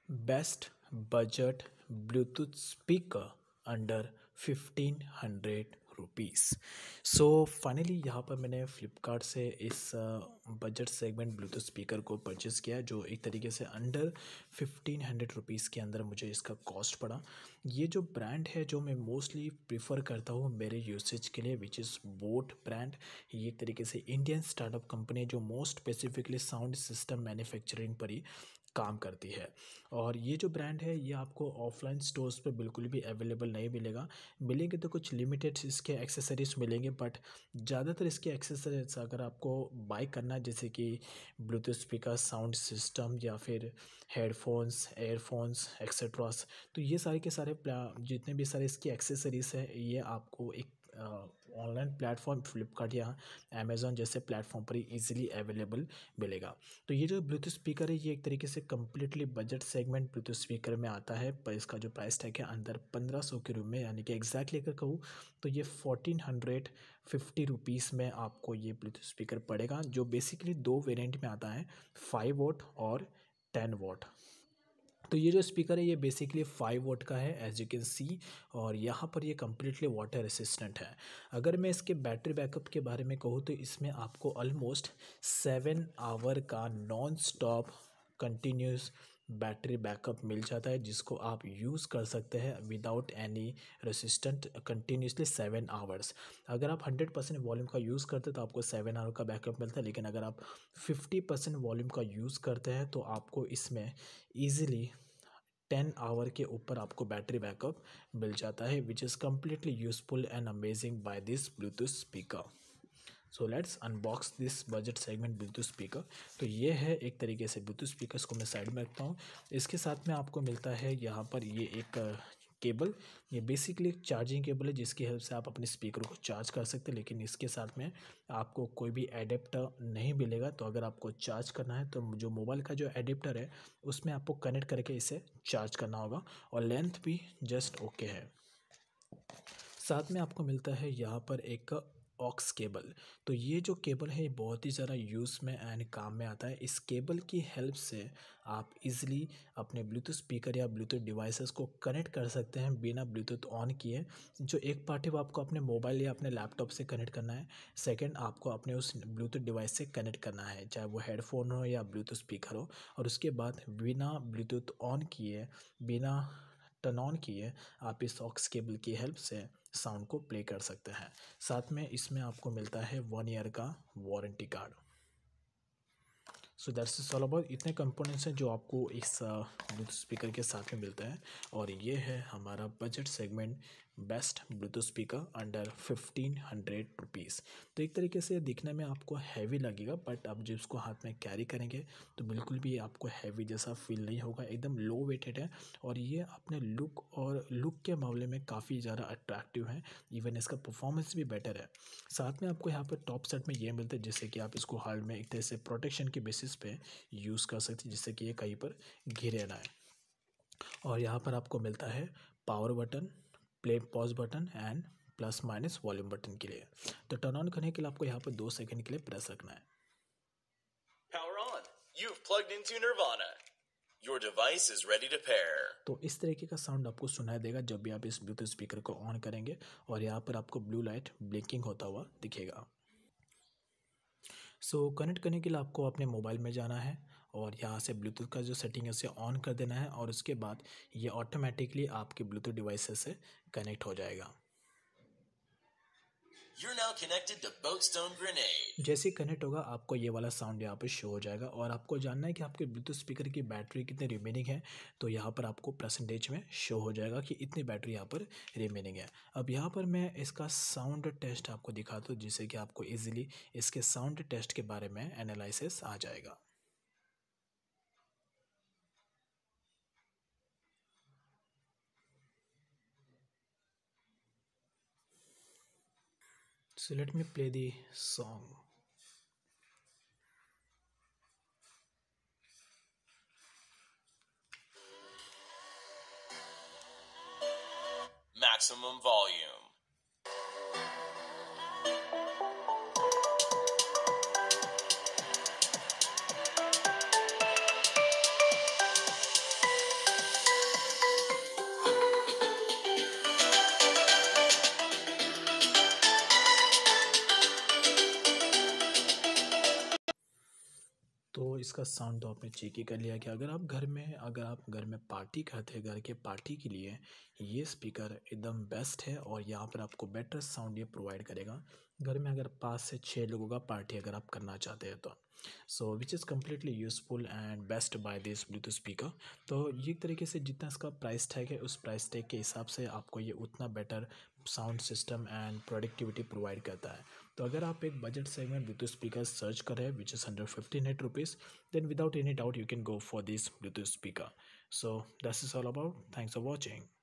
Best budget Bluetooth speaker under 1500 rupees. So finally यहाँ पर मैंने फ़्लिपकार्ट से इस बजट सेगमेंट ब्लूटूथ स्पीकर को परचेज़ किया, जो एक तरीके से अंडर 1500 रुपीज़ के अंदर मुझे इसका कॉस्ट पड़ा। ये जो ब्रांड है जो मैं मोस्टली प्रीफर करता हूँ मेरे यूसेज के लिए, विच इज़ बोट ब्रांड। ये एक तरीके से इंडियन स्टार्टअप कंपनी है जो most specifically sound system manufacturing पर ही काम करती है। और ये जो ब्रांड है ये आपको ऑफलाइन स्टोर्स पे बिल्कुल भी अवेलेबल नहीं मिलेगा। मिलेंगे तो कुछ लिमिटेड इसके एक्सेसरीज मिलेंगे, बट ज़्यादातर इसके एक्सेसरीज अगर आपको बाय करना है, जैसे कि ब्लूटूथ स्पीकर, साउंड सिस्टम या फिर हेडफोन्स, एयरफोन्स एक्सेट्रास, तो ये सारे के सारे जितने भी सारे इसकी एक्सेसरीज है ये आपको एक ऑनलाइन प्लेटफॉर्म फ्लिपकार्ट या अमेज़ॉन जैसे प्लेटफॉर्म पर ही ईजिली अवेलेबल मिलेगा। तो ये जो ब्लूटूथ स्पीकर है ये एक तरीके से completely budget segment Bluetooth speaker में आता है, पर इसका जो प्राइस टैग है अंदर 1500 के रूप में, यानी कि एग्जैक्टली अगर कहूँ तो ये 1450 रुपीज़ में आपको ये ब्लूटूथ स्पीकर पड़ेगा, जो बेसिकली दो वेरिएंट में आता है, 5 वॉट और 10 वॉट। तो ये जो स्पीकर है ये बेसिकली 5 वॉट का है एज यू कैन सी, और यहाँ पर ये कम्प्लीटली वाटर रेसिस्टेंट है। अगर मैं इसके बैटरी बैकअप के बारे में कहूँ तो इसमें आपको ऑलमोस्ट 7 आवर का non stop continuous battery backup मिल जाता है, जिसको आप यूज़ कर सकते हैं without any resistant continuously 7 hours. अगर आप 100% वॉल्यूम का यूज़ करते हैं तो आपको 7 आवर का बैकअप मिलता है, लेकिन अगर आप 50% वॉल्यूम का यूज़ करते हैं तो आपको इसमें ईजिली 10 आवर के ऊपर आपको बैटरी बैकअप मिल जाता है, which is completely useful and amazing by this Bluetooth speaker. So let's unbox this budget segment Bluetooth speaker. तो ये है एक तरीके से ब्लूटूथ स्पीकर्स को मैं साइड में रखता हूँ। इसके साथ में आपको मिलता है यहाँ पर ये एक केबल। ये बेसिकली एक चार्जिंग केबल है जिसकी हेल्प से आप अपने स्पीकर को चार्ज कर सकते हैं, लेकिन इसके साथ में आपको कोई भी एडेप्टर नहीं मिलेगा। तो अगर आपको चार्ज करना है तो जो मोबाइल का जो एडेप्टर है उसमें आपको कनेक्ट करके इसे चार्ज करना होगा, और लेंथ भी जस्ट ओके है। साथ में आपको मिलता है यहाँ पर एक ऑक्स केबल। तो ये जो केबल है ये बहुत ही ज़्यादा यूज़ में एंड काम में आता है। इस केबल की हेल्प से आप इजीली अपने ब्लूटूथ स्पीकर या ब्लूटूथ डिवाइसेस को कनेक्ट कर सकते हैं बिना ब्लूटूथ ऑन किए। जो एक पार्ट है वो आपको अपने मोबाइल या अपने लैपटॉप से कनेक्ट करना है, सेकंड आपको अपने उस ब्लूटूथ डिवाइस से कनेक्ट करना है, चाहे वो हेडफोन हो या ब्लूटूथ स्पीकर हो, और उसके बाद बिना ब्लूटूथ ऑन किए, बिना टर्न ऑन किए, आप इस ऑक्स केबल की हेल्प से साउंड को प्ले कर सकते हैं। साथ में इसमें आपको मिलता है 1 ईयर का warranty card. So that's is all about. इतने कंपोनेंट्स हैं जो आपको इस ब्लूटूथ स्पीकर के साथ में मिलता है, और ये है हमारा budget segment best Bluetooth speaker under 1500 rupees. तो एक तरीके से दिखने में आपको हैवी लगेगा, बट आप जब इसको हाथ में कैरी करेंगे तो बिल्कुल भी आपको हैवी जैसा फील नहीं होगा, एकदम लो वेटेड है, और ये अपने लुक के मामले में काफ़ी ज़्यादा अट्रैक्टिव है। इवन इसका परफॉर्मेंस भी बेटर है। साथ में आपको यहाँ पर टॉप सेट में ये मिलता है जिससे कि आप इसको हाल में एक तरह से प्रोटेक्शन के बेसिस पे यूज़ कर सकते हैं, जिससे कि ये कहीं पर गिरे ना है। और यहाँ पर आपको मिलता है power button, play pause button and plus minus volume button के लिए। तो टर्न ऑन करने के लिए आपको यहाँ पर 2 सेकंड के लिए प्रेस रखना है। Power on. You've plugged into Nirvana. Your device is ready to pair. तो इस तरीके का साउंड आपको सुनाई देगा जब भी आप इस ब्लूटूथ स्पीकर को ऑन करेंगे, और यहाँ पर आपको ब्लू लाइट ब्लिंकिंग होता हुआ दिखेगा। सो कनेक्ट करने के लिए आपको अपने मोबाइल में जाना है और यहाँ से ब्लूटूथ का जो सेटिंग है उसे ऑन कर देना है, और उसके बाद ये ऑटोमेटिकली आपके ब्लूटूथ डिवाइसेस से कनेक्ट हो जाएगा। You're now connected to Boatstone Grenade. जैसे ही कनेक्ट होगा आपको ये वाला साउंड यहाँ पर शो हो जाएगा, और आपको जानना है कि आपके ब्लूटूथ स्पीकर की बैटरी कितनी रिमेनिंग है, तो यहाँ पर आपको परसेंटेज में शो हो जाएगा कि इतनी बैटरी यहाँ पर रिमेनिंग है। अब यहाँ पर मैं इसका साउंड टेस्ट आपको दिखाता हूँ, जिससे कि आपको इजीली इसके साउंड टेस्ट के बारे में एनालिसिस आ जाएगा। So let me play the song. Maximum volume. तो इसका साउंड तो आपने चेक ही कर लिया कि अगर आप घर में पार्टी करते हैं, घर के पार्टी के लिए ये स्पीकर एकदम बेस्ट है और यहाँ पर आपको बेटर साउंड ये प्रोवाइड करेगा। घर में अगर 5 से 6 लोगों का पार्टी अगर आप करना चाहते हैं तो so which is completely useful and best buy this Bluetooth speaker. तो ये तरीके से जितना इसका प्राइस टैग है उस प्राइस टैग के हिसाब से आपको ये उतना better sound system and productivity provide करता है। तो अगर आप एक budget segment Bluetooth speaker search कर रहे हैं which is under 1500 rupees, then without any doubt you can go for this Bluetooth speaker. So this is all about. Thanks for watching.